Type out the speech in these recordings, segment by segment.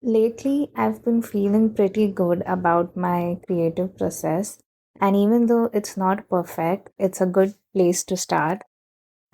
Lately, I've been feeling pretty good about my creative process, and even though it's not perfect, it's a good place to start.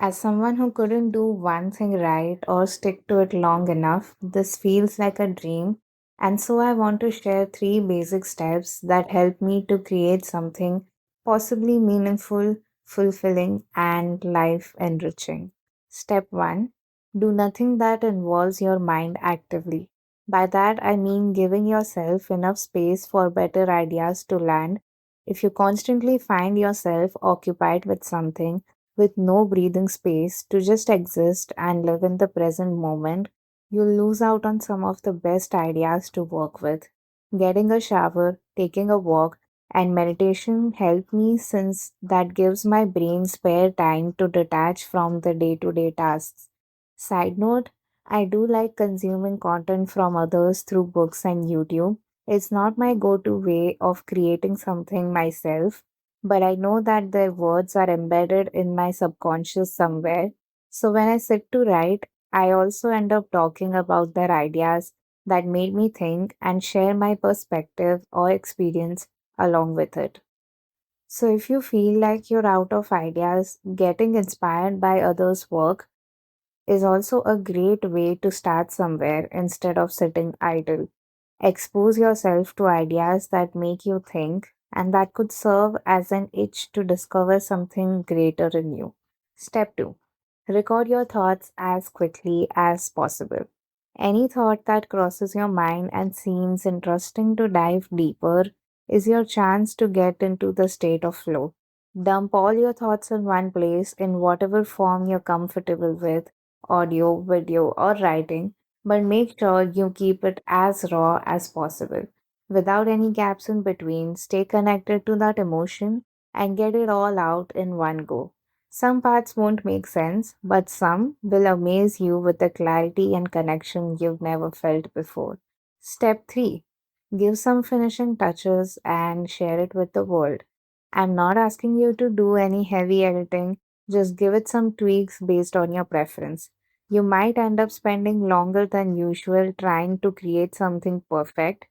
As someone who couldn't do one thing right or stick to it long enough, this feels like a dream. And so, I want to share three basic steps that help me to create something possibly meaningful, fulfilling, and life enriching. Step one, do nothing that involves your mind actively. By that, I mean giving yourself enough space for better ideas to land. If you constantly find yourself occupied with something, with no breathing space to just exist and live in the present moment, you'll lose out on some of the best ideas to work with. Getting a shower, taking a walk, and meditation help me since that gives my brain spare time to detach from the day to day tasks. Side note, I do like consuming content from others through books and YouTube. It's not my go to way of creating something myself, but I know that their words are embedded in my subconscious somewhere. So when I sit to write, I also end up talking about their ideas that made me think and share my perspective or experience along with it. So if you feel like you're out of ideas, getting inspired by others' work is also a great way to start somewhere instead of sitting idle. Expose yourself to ideas that make you think and that could serve as an itch to discover something greater in you. Step 2, record your thoughts as quickly as possible. Any thought that crosses your mind and seems interesting to dive deeper is your chance to get into the state of flow. Dump all your thoughts in one place in whatever form you're comfortable with, audio, video, or writing, but make sure you keep it as raw as possible. Without any gaps in between, stay connected to that emotion and get it all out in one go. Some parts won't make sense, but some will amaze you with the clarity and connection you've never felt before. Step 3, give some finishing touches and share it with the world. I'm not asking you to do any heavy editing, just give it some tweaks based on your preference. You might end up spending longer than usual trying to create something perfect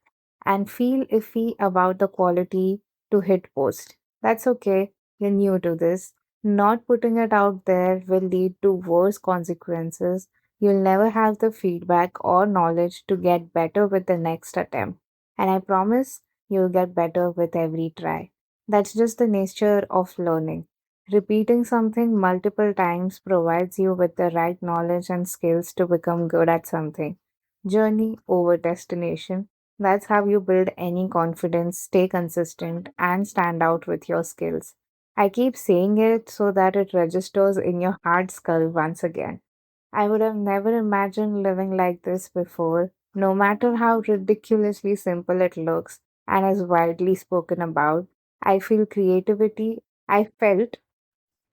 and feel iffy about the quality to hit post. That's okay, you're new to this. Not putting it out there will lead to worse consequences. You'll never have the feedback or knowledge to get better with the next attempt. And I promise you'll get better with every try. That's just the nature of learning. Repeating something multiple times provides you with the right knowledge and skills to become good at something. Journey over destination. That's how you build any confidence, stay consistent, and stand out with your skills. I keep saying it so that it registers in your hard skull once again. I would have never imagined living like this before, no matter how ridiculously simple it looks and is widely spoken about. I feel creativity, I felt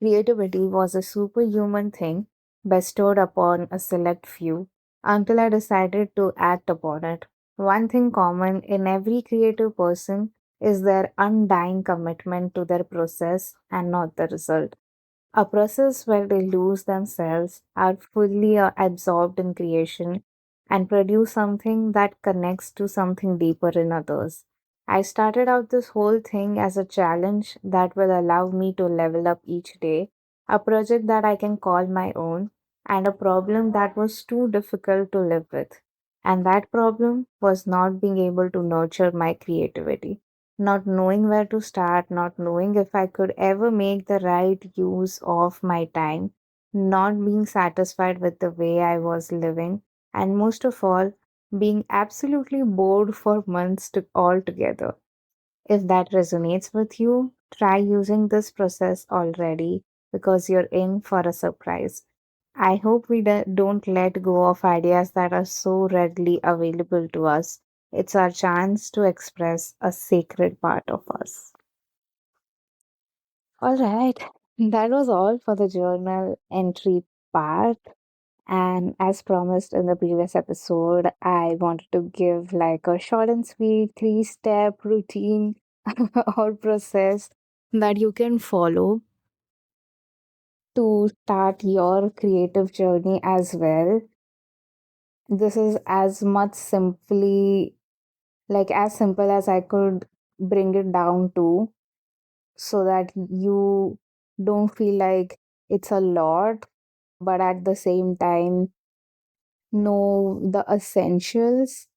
creativity was a superhuman thing bestowed upon a select few until I decided to act upon it. One thing common in every creative person is their undying commitment to their process and not the result. A process where they lose themselves, are fully absorbed in creation, and produce something that connects to something deeper in others. I started out this whole thing as a challenge that will allow me to level up each day, a project that I can call my own, and a problem that was too difficult to live with. And that problem was not being able to nurture my creativity, not knowing where to start, not knowing if I could ever make the right use of my time, not being satisfied with the way I was living, and most of all, being absolutely bored for months altogether. If that resonates with you, try using this process already because you're in for a surprise. I hope we don't let go of ideas that are so readily available to us. It's our chance to express a sacred part of us. All right, that was all for the journal entry part. And as promised in the previous episode, I wanted to give like a short and sweet three-step routine or process that you can follow to start your creative journey as well. This is as much simply, like as simple as I could bring it down to, so that you don't feel like it's a lot, but at the same time, know the essentials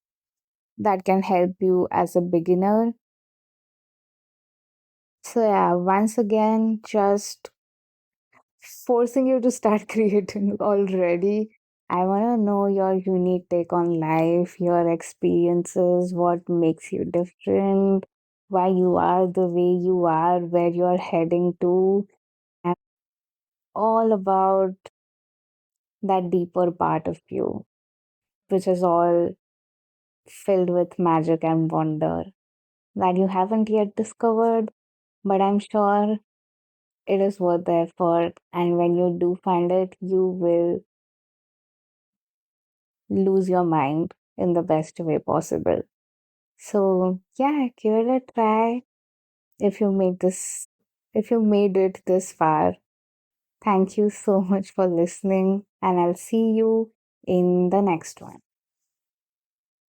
that can help you as a beginner. So, yeah, once again, just forcing you to start creating already. I want to know your unique take on life, your experiences, what makes you different, why you are the way you are, where you're heading to, and all about that deeper part of you, which is all filled with magic and wonder that you haven't yet discovered, but I'm sure it is worth the effort. And when you do find it, you will lose your mind in the best way possible. So, yeah, give it a try if you made this, if you made it this far. Thank you so much for listening, and I'll see you in the next one.